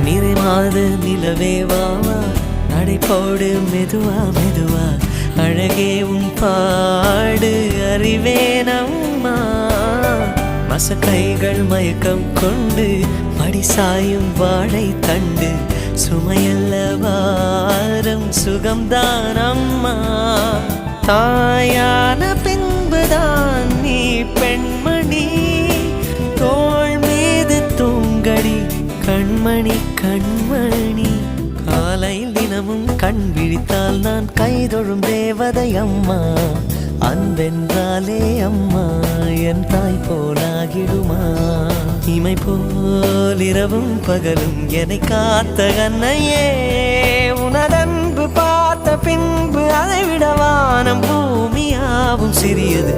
நிறைமாத நிலவே வாவா நடை போடு மெதுவா மெதுவா அழகே உன் பாடு அறிவேனம்மா மசக்கைகள் மயக்கம் கொண்டு மடி சாயும் வாழை தண்டு சுமையல்ல வாரம் சுகம்தான் அம்மா தாயான பின்புதான் நீ பெண்மணி தோள் மீது தூங்கடி கண்மணி கண்மணி காலையில் தினமும் கண் விழித்தால் நான் கைதொழும் தேவதை அம்மா அன்பென்றாலே அம்மா என் தாய் போலாகிடுமா இமை போல் இரவும் பகலும் என்னை காத்த கண்ணையே உனதன்பு பார்த்த பின்பு அதை விட வானம் பூமியாவும் சிறியது